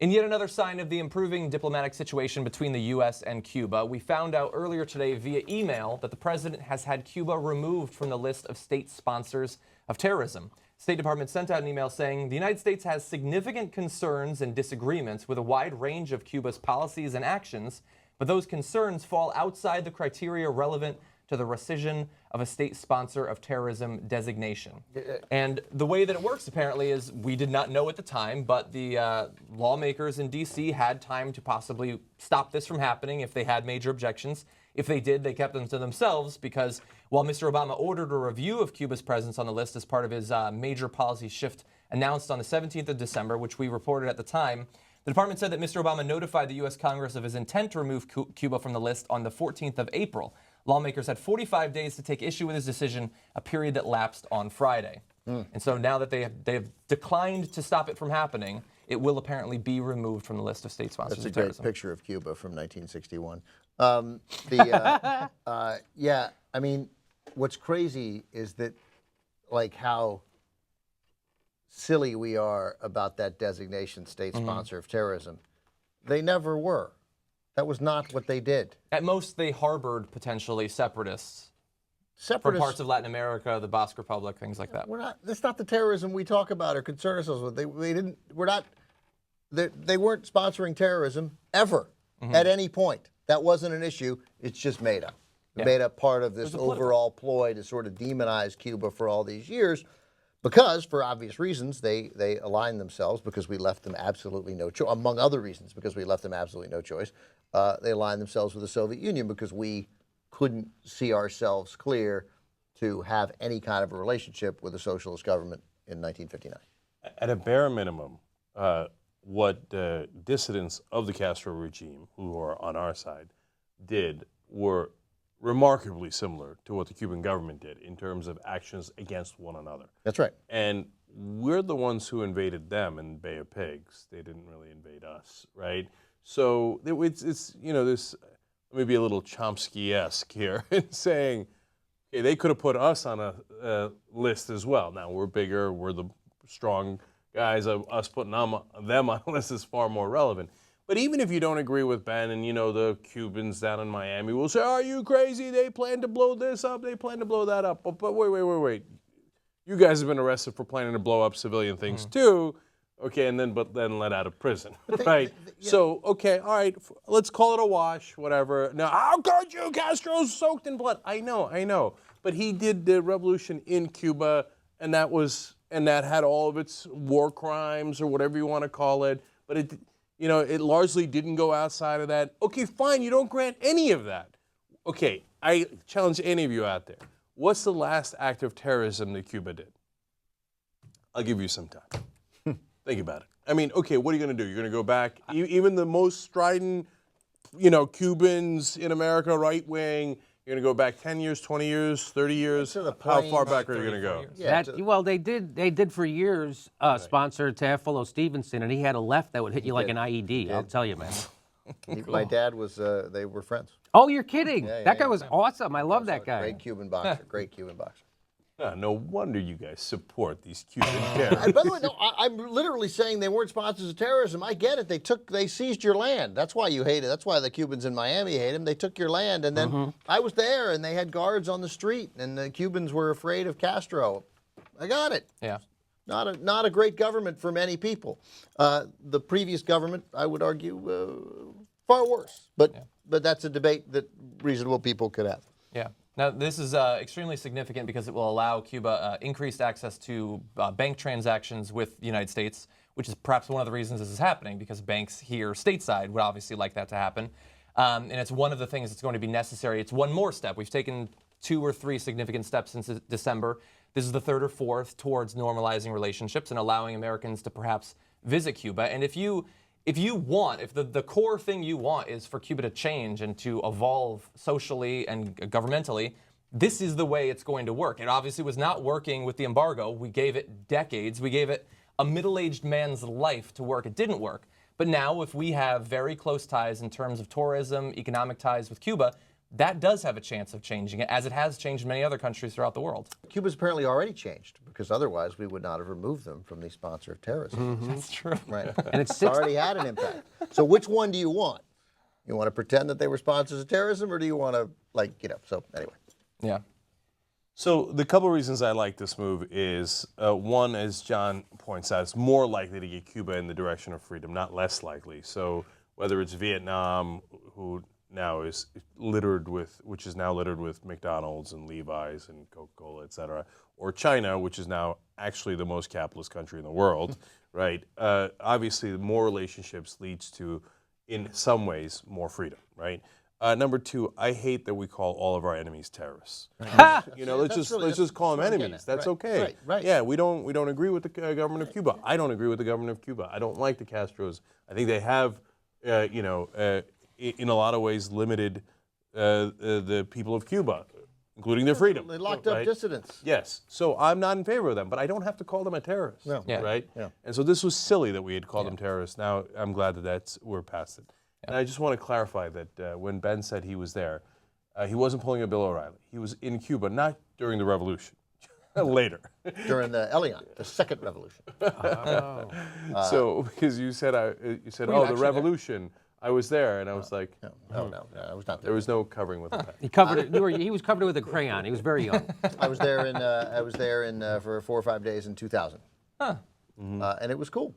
In yet another sign of the improving diplomatic situation between the U.S. and Cuba, we found out earlier today via email that the president has had Cuba removed from the list of state sponsors of terrorism. State Department sent out an email saying the United States has significant concerns and disagreements with a wide range of Cuba's policies and actions, but those concerns fall outside the criteria relevant to the rescission of a state sponsor of terrorism designation. And the way that it works, apparently, is we did not know at the time, but the lawmakers in D.C. had time to possibly stop this from happening if they had major objections. If they did, they kept them to themselves because while Mr. Obama ordered a review of Cuba's presence on the list as part of his major policy shift announced on the 17th of December, which we reported at the time, the department said that Mr. Obama notified the U.S. Congress of his intent to remove Cuba from the list on the 14th of April. Lawmakers had 45 days to take issue with his decision, a period that lapsed on Friday. And so now that they have declined to stop it from happening, it will apparently be removed from the list of state sponsors of terrorism. That's a great picture of Cuba from 1961. Yeah, I mean, what's crazy is that, like, how silly we are about that designation, state sponsor of terrorism. They never were. That was not what they did. At most, they harbored potentially separatists from parts of Latin America, the Basque Republic, things like that. That's not the terrorism we talk about or concern ourselves with. They weren't sponsoring terrorism ever at any point. That wasn't an issue. It's just made up. Made up part of this overall ploy to sort of demonize Cuba for all these years. Because, for obvious reasons, they aligned themselves because we left them absolutely no choice, among other reasons, because we left them absolutely no choice. They aligned themselves with the Soviet Union because we couldn't see ourselves clear to have any kind of a relationship with a socialist government in 1959. At a bare minimum, what the dissidents of the Castro regime, who are on our side, did were remarkably similar to what the Cuban government did in terms of actions against one another. That's right. And we're the ones who invaded them in Bay of Pigs. They didn't really invade us, right? So it's you know, this, let me be a little Chomsky-esque here in saying, okay, they could have put us on a list as well. Now, we're bigger, we're the strong guys. Us putting them on a list is far more relevant. But even if you don't agree with Ben and, you know, the Cubans down in Miami will say, are you crazy? They plan to blow this up. They plan to blow that up. But wait. You guys have been arrested for planning to blow up civilian things too. Okay, but then let out of prison, right? So, okay, all right, let's call it a wash, whatever. Now, how could you? Castro's soaked in blood. I know. But he did the revolution in Cuba, and that had all of its war crimes or whatever you want to call it. But it largely didn't go outside of that. Okay, fine, you don't grant any of that. Okay, I challenge any of you out there. What's the last act of terrorism that Cuba did? I'll give you some time. Think about it. I mean, okay, what are you going to do? You're going to go back, even the most strident, Cubans in America, right wing, you're going to go back 10 years, 20 years, 30 years? How far back are you going to go? Yeah, well, they did for years sponsor Teofilo Stevenson, and he had a left that would hit you like an IED, I'll tell you, man. My dad was, they were friends. Oh, you're kidding. That guy was awesome. I love that guy. Great Cuban boxer, great Cuban boxer. No wonder you guys support these Cuban terrorists. By the way, no, I'm literally saying they weren't sponsors of terrorism. I get it. They seized your land. That's why you hate it. That's why the Cubans in Miami hate them. They took your land, and then I was there, and they had guards on the street, and the Cubans were afraid of Castro. I got it. Yeah. Not a great government for many people. The previous government, I would argue, far worse. But that's a debate that reasonable people could have. Yeah. Now, this is extremely significant because it will allow Cuba increased access to bank transactions with the United States, which is perhaps one of the reasons this is happening, because banks here stateside would obviously like that to happen. And it's one of the things that's going to be necessary. It's one more step. We've taken 2 or 3 significant steps since December. This is the 3rd or 4th towards normalizing relationships and allowing Americans to perhaps visit Cuba. And if the core thing you want is for Cuba to change and to evolve socially and governmentally, this is the way it's going to work. It obviously was not working with the embargo. We gave it decades. We gave it a middle-aged man's life to work. It didn't work. But now, if we have very close ties in terms of tourism, economic ties with Cuba, that does have a chance of changing it, as it has changed many other countries throughout the world. Cuba's apparently already changed, because otherwise we would not have removed them from the sponsor of terrorism. That's true. Right. And it's It's six. already had an impact. So which one do you want? You want to pretend that they were sponsors of terrorism, or do you want to, so anyway. Yeah. So the couple of reasons I like this move is, one, as John points out, it's more likely to get Cuba in the direction of freedom, not less likely. So whether it's Vietnam, who now is littered with McDonald's and Levi's and Coca-Cola, et cetera, or China, which is now actually the most capitalist country in the world, right? Obviously, more relationships leads to, in some ways, more freedom, right? Number two, I hate that we call all of our enemies terrorists. Let's just call them enemies. That's okay. Right. Yeah, we don't agree with the government of Cuba. I don't agree with the government of Cuba. I don't like the Castros. I think they have, in a lot of ways, limited the people of Cuba, including their freedom. They locked up dissidents. Yes. So I'm not in favor of them, but I don't have to call them a terrorist. No. Yeah. Right? Yeah. And so this was silly that we had called them terrorists. Now I'm glad that we're past it. And I just want to clarify that when Ben said he was there, he wasn't pulling a Bill O'Reilly. He was in Cuba, not during the revolution, later. During the Elian, the second revolution. So because you said, the revolution, I was there, and I was like, No, I was not there there. was no covering with that. He covered it. He was covered it with a crayon. He was very young. I was there for 4 or 5 days in 2000. And it was cool.